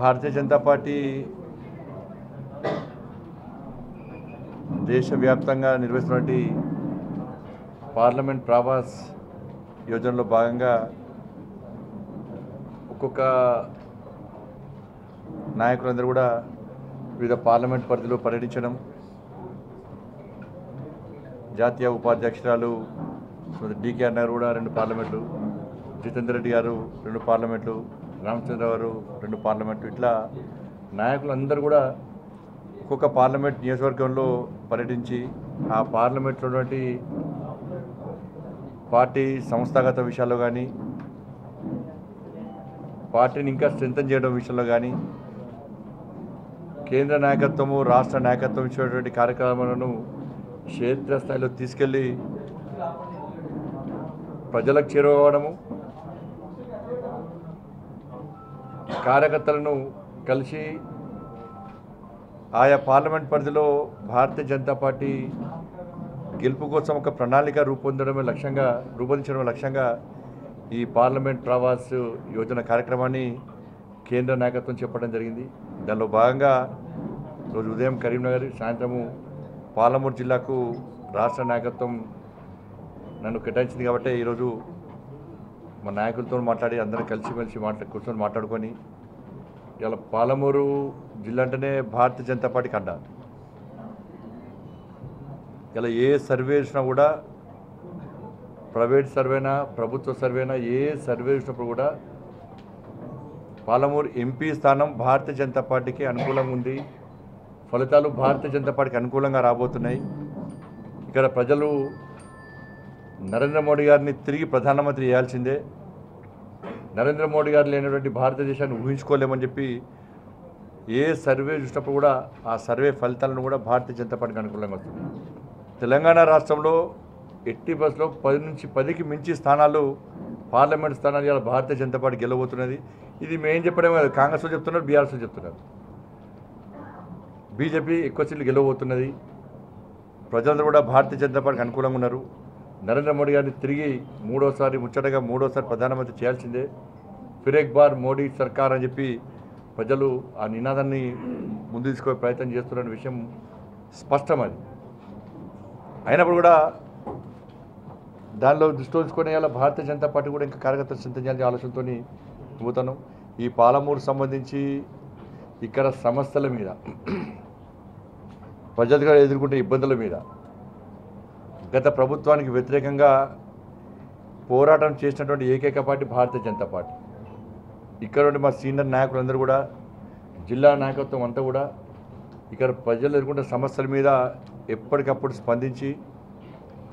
Bharatiya Janata party దేశవ్యాప్తంగా నిర్వహిస్తున్నటువంటి parliament Pravas యోజనలో భాగంగా ఒక్కొక్క నాయకులందరూ కూడా వివిధ పార్లమెంట్ పరిధిలో పర్యటించడం, జాతీయ ఉపాధ్యక్షురాలు డికే గారు కూడా 2 పార్లమెంట్లు, జితేందర్ రెడ్డి గారు 2 పార్లమెంట్లు, రామచంద్ర గారు 2 పార్లమెంట్లు, ఇట్లా నాయకులందరూ కూడా ఒక్కొక్క పార్లమెంట్ నియోజకవర్గంలో పర్యటించి ఆ పార్లమెంట్లో ఉన్నటువంటి పార్టీ సంస్థాగత విషయాల్లో కానీ, పార్టీని ఇంకా స్ట్రెంథన్ చేయడం విషయంలో కానీ, కేంద్ర నాయకత్వము రాష్ట్ర నాయకత్వం ఇచ్చినటువంటి కార్యక్రమాలను క్షేత్రస్థాయిలో తీసుకెళ్ళి ప్రజలకు చేరువవడము, కార్యకర్తలను కలిసి ఆయా పార్లమెంట్ పరిధిలో భారతీయ జనతా పార్టీ గెలుపు కోసం ఒక ప్రణాళిక రూపొందించడమే లక్ష్యంగా ఈ పార్లమెంట్ ప్రవాస్ యోజన కార్యక్రమాన్ని కేంద్ర నాయకత్వం చెప్పడం జరిగింది. దానిలో భాగంగా రోజు ఉదయం కరీంనగర్, సాయంత్రము పాలమూరు జిల్లాకు రాష్ట్ర నాయకత్వం నన్ను కేటాయించింది. కాబట్టి ఈరోజు మా నాయకులతో మాట్లాడి అందరం కలిసిమెలిసి కూర్చొని మాట్లాడుకొని ఇలా పాలమూరు జిల్లా అంటేనే భారతీయ జనతా పార్టీకి అడ్డా. ఇలా ఏ సర్వే చేసినా కూడా, ప్రైవేట్ సర్వేనా ప్రభుత్వ సర్వేనా, ఏ సర్వే చేసినప్పుడు కూడా పాలమూరు ఎంపీ స్థానం భారతీయ జనతా పార్టీకి అనుకూలంగా ఉంది. ఫలితాలు భారతీయ జనతా పార్టీకి అనుకూలంగా రాబోతున్నాయి. ఇక్కడ ప్రజలు నరేంద్ర మోడీ గారిని తిరిగి ప్రధానమంత్రి చేయాల్సిందే. నరేంద్ర మోడీ గారు లేనటువంటి భారతదేశాన్ని ఊహించుకోలేమని చెప్పి ఏ సర్వే చూసినప్పుడు కూడా ఆ సర్వే ఫలితాలను కూడా భారతీయ జనతా పార్టీకి అనుకూలంగా వస్తుంది. తెలంగాణ రాష్ట్రంలో 80% 10 నుంచి 10కి మించి స్థానాలు, పార్లమెంట్ స్థానాలు ఇలా భారతీయ జనతా పార్టీ గెలవబోతున్నది. ఇది మేము చెప్పడం కాదు, కాంగ్రెస్లో చెప్తున్నారు, బీఆర్ఎస్లో చెప్తున్నారు. బీజేపీ ఎక్కువ సీట్లు గెలవబోతున్నది. ప్రజలందరూ కూడా భారతీయ జనతా పార్టీకి అనుకూలంగా ఉన్నారు. నరేంద్ర మోడీ గారిని తిరిగి ముచ్చటగా మూడోసారి ప్రధానమంత్రి చేయాల్సిందే. ఫిర్ ఎక్ బార్ మోడీ సర్కార్ అని చెప్పి ప్రజలు ఆ నినాదాన్ని ముందు తీసుకునే ప్రయత్నం చేస్తున్న విషయం స్పష్టం. అది అయినప్పుడు కూడా దానిలో దృష్టి ఉంచుకొని ఇలా భారతీయ జనతా పార్టీ కూడా ఇంకా కార్యకర్తలు సిద్ధం చేయాలని ఆలోచనతో పోతాను. ఈ పాలమూరు సంబంధించి ఇక్కడ సమస్యల మీద, ప్రజలుగా ఎదుర్కొంటే ఇబ్బందుల మీద గత ప్రభుత్వానికి వ్యతిరేకంగా పోరాటం చేసినటువంటి ఏకైక పార్టీ భారతీయ జనతా పార్టీ. ఇక్కడ మా సీనియర్ నాయకులందరూ కూడా, జిల్లా నాయకత్వం అంతా కూడా ఇక్కడ ప్రజలు ఎదుర్కొంటే సమస్యల మీద ఎప్పటికప్పుడు స్పందించి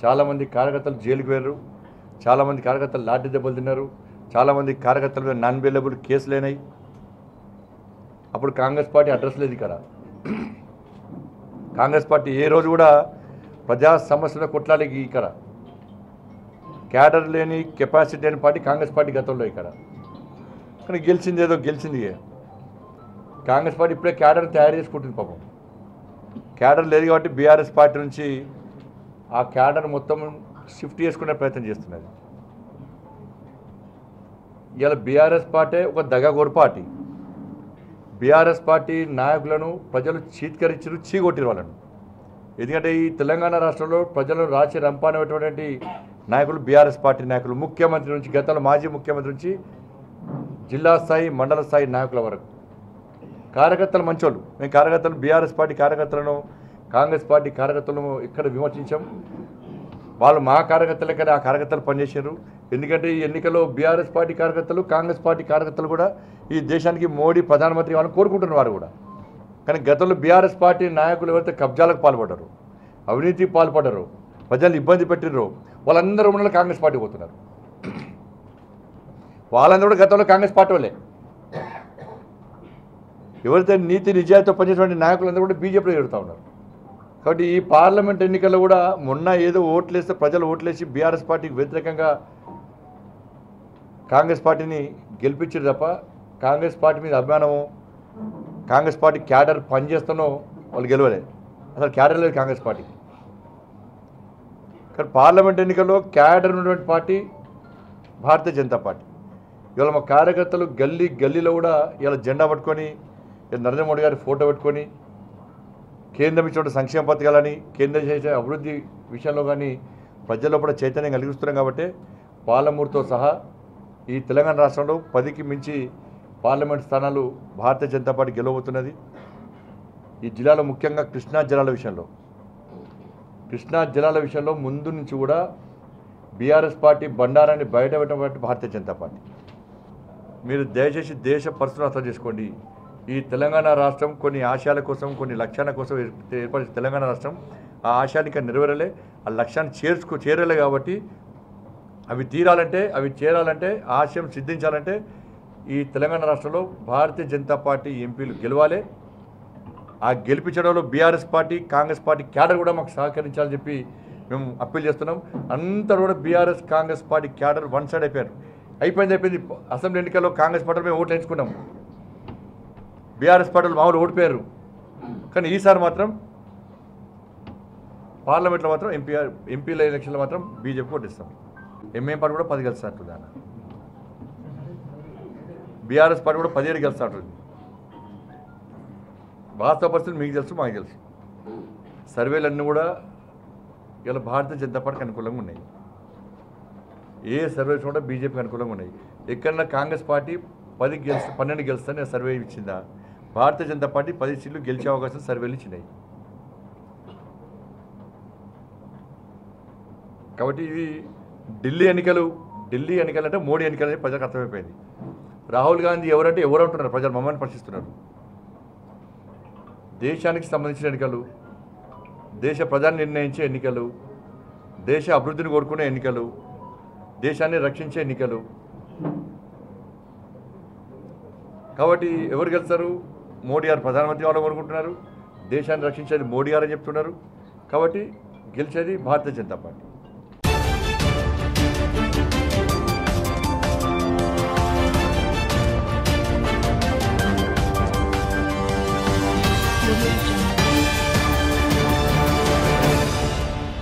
చాలామంది కార్యకర్తలు జైలుకు వెళ్ళారు, చాలామంది కార్యకర్తలు లాఠీ దెబ్బలు తిన్నారు, చాలామంది కార్యకర్తల మీద నాన్ బెయిలబుల్ కేసులు అయినాయి. అప్పుడు కాంగ్రెస్ పార్టీ అడ్రస్ లేదు. ఇక్కడ కాంగ్రెస్ పార్టీ ఏ రోజు కూడా ప్రజా సమస్యల కొట్లాడికి ఇక్కడ క్యాడర్ లేని, కెపాసిటీ లేని పార్టీ కాంగ్రెస్ పార్టీ గతంలో. ఇక్కడ కానీ గెలిచింది ఏదో గెలిచింది. కాంగ్రెస్ పార్టీ ఇప్పుడే క్యాడర్ తయారు చేసుకుంటుంది. పాపం క్యాడర్ లేదు కాబట్టి బీఆర్ఎస్ పార్టీ నుంచి ఆ క్యాడర్ మొత్తం షిఫ్ట్ చేసుకునే ప్రయత్నం చేస్తున్నది. ఇవాళ బీఆర్ఎస్ పార్టీ ఒక దగాగోరు పార్టీ. బీఆర్ఎస్ పార్టీ నాయకులను ప్రజలు చీత్కరించారు, చీగొట్టిరు వాళ్ళను. ఎందుకంటే ఈ తెలంగాణ రాష్ట్రంలో ప్రజలను రాచి రంపానటువంటి నాయకులు బీఆర్ఎస్ పార్టీ నాయకులు, ముఖ్యమంత్రి నుంచి, గతంలో మాజీ ముఖ్యమంత్రి నుంచి జిల్లా స్థాయి, మండల స్థాయి నాయకుల వరకు. కార్యకర్తలు మంచోళ్ళు. మేము కార్యకర్తలు, బీఆర్ఎస్ పార్టీ కార్యకర్తలను, కాంగ్రెస్ పార్టీ కార్యకర్తలను ఇక్కడ విమర్శించాం. వాళ్ళు మా కార్యకర్తలు ఇక్కడ ఆ కార్యకర్తలు పనిచేశారు. ఎందుకంటే ఈ ఎన్నికల్లో బీఆర్ఎస్ పార్టీ కార్యకర్తలు, కాంగ్రెస్ పార్టీ కార్యకర్తలు కూడా ఈ దేశానికి మోడీ ప్రధానమంత్రి వాళ్ళని కోరుకుంటున్న వారు కూడా. కానీ గతంలో బీఆర్ఎస్ పార్టీ నాయకులు ఎవరైతే కబ్జాలకు పాల్పడ్డారు, అవినీతికి పాల్పడ్డారు, ప్రజలు ఇబ్బంది పెట్టిర్రో వాళ్ళందరూ ఉన్న కాంగ్రెస్ పార్టీ పోతున్నారు. వాళ్ళందరూ కూడా గతంలో కాంగ్రెస్ పార్టీ వాళ్ళే. ఎవరైతే నీతి నిజాయితీతో పనిచేసేటువంటి నాయకులందరూ కూడా బీజేపీలో చేరుతూ ఉన్నారు. కాబట్టి ఈ పార్లమెంట్ ఎన్నికల్లో కూడా మొన్న ఏదో ఓట్లేస్తే ప్రజలు ఓట్లేసి బీఆర్ఎస్ పార్టీకి వ్యతిరేకంగా కాంగ్రెస్ పార్టీని గెలిపించారు తప్ప కాంగ్రెస్ పార్టీ మీద అభిమానము, కాంగ్రెస్ పార్టీ క్యాడర్ పనిచేస్తానో వాళ్ళు గెలవలేదు. అసలు క్యాడర్ లేదు కాంగ్రెస్ పార్టీకి. కానీ పార్లమెంట్ ఎన్నికల్లో క్యాడర్ ఉన్నటువంటి పార్టీ భారతీయ జనతా పార్టీ. ఇవాళ మా కార్యకర్తలు గల్లీలో కూడా ఇలా జెండా పట్టుకొని నరేంద్ర మోడీ గారి ఫోటో పెట్టుకొని కేంద్రం ఇచ్చిన సంక్షేమ పథకాలని కేంద్రం చేసే అభివృద్ధి విషయంలో కానీ ప్రజల్లో కూడా చైతన్యం కలిగిస్తున్నాం కాబట్టి పాలమూరుతో సహా ఈ తెలంగాణ రాష్ట్రంలో 10కి మించి పార్లమెంట్ స్థానాలు భారతీయ జనతా పార్టీ గెలవబోతున్నది. ఈ జిల్లాలో ముఖ్యంగా కృష్ణా జిల్లాల విషయంలో ముందు నుంచి కూడా బీఆర్ఎస్ పార్టీ బండారాన్ని బయట పెట్టబట్టి భారతీయ జనతా పార్టీ. మీరు దయచేసి దేశ పరిస్థితులను అర్థం చేసుకోండి. ఈ తెలంగాణ రాష్ట్రం కొన్ని ఆశయాల కోసం కొన్ని లక్ష్యాల కోసం ఏర్పడిన తెలంగాణ రాష్ట్రం ఆ ఆశయానికి నెరవేరలే, ఆ లక్ష్యాన్ని చేరలే. కాబట్టి అవి చేరాలంటే ఆశయం సిద్ధించాలంటే ఈ తెలంగాణ రాష్ట్రంలో భారతీయ జనతా పార్టీ ఎంపీలు గెలవాలి. ఆ గెలిపించడంలో BRS party Congress party cadre కూడా మాకు సహకరించాలని చెప్పి మేము అప్పీల్ చేస్తున్నాం. అంతా కూడా BRS Congress party cadre one side అయిపోయింది. అసెంబ్లీ ఎన్నికల్లో కాంగ్రెస్ పార్టీలో మేము ఓట్లు ఎంచుకున్నాం, బీఆర్ఎస్ పార్టీలు మామూలు ఓడిపోయారు. కానీ ఈసారి మాత్రం పార్లమెంట్లో మాత్రం ఎంపీల ఎలక్షన్లో మాత్రం బీజేపీ ఓటిస్తాం. ఎంఏం పార్టీ కూడా 10 గెలుస్తున్నట్టు దాన్ని, బీఆర్ఎస్ పార్టీ కూడా 17 గెలుస్తున్నట్టు. వాస్తవ పరిస్థితులు మీకు తెలుసు, మాకు తెలుసు. సర్వేలన్నీ కూడా ఇలా భారతీయ జనతా పార్టీకి అనుకూలంగా ఉన్నాయి. ఏ సర్వేస్ కూడా బీజేపీకి అనుకూలంగా ఉన్నాయి. ఎక్కడన్నా కాంగ్రెస్ పార్టీ 12 గెలుస్తానే సర్వే ఇచ్చిందా? భారతీయ జనతా పార్టీ 10 సీట్లు గెలిచే అవకాశం సర్వేలు ఇచ్చినాయి. కాబట్టి ఇది ఢిల్లీ ఎన్నికలు అంటే మోడీ ఎన్నికలు అని ప్రజలకు అర్థమైపోయింది. రాహుల్ గాంధీ ఎవరంటే ఎవరు అంటున్నారు, ప్రజలు మమ్మల్ని ప్రశ్నిస్తున్నారు. దేశానికి సంబంధించిన ఎన్నికలు, దేశ ప్రజాన్ని నిర్ణయించే ఎన్నికలు, దేశ అభివృద్ధిని కోరుకునే ఎన్నికలు, దేశాన్ని రక్షించే ఎన్నికలు. కాబట్టి ఎవరు గెలుస్తారు? మోడీ గారు ప్రధానమంత్రి వాళ్ళు కోరుకుంటున్నారు, దేశాన్ని రక్షించేది మోడీ గారు అని చెప్తున్నారు. కాబట్టి గెలిచేది భారతీయ జనతా పార్టీ.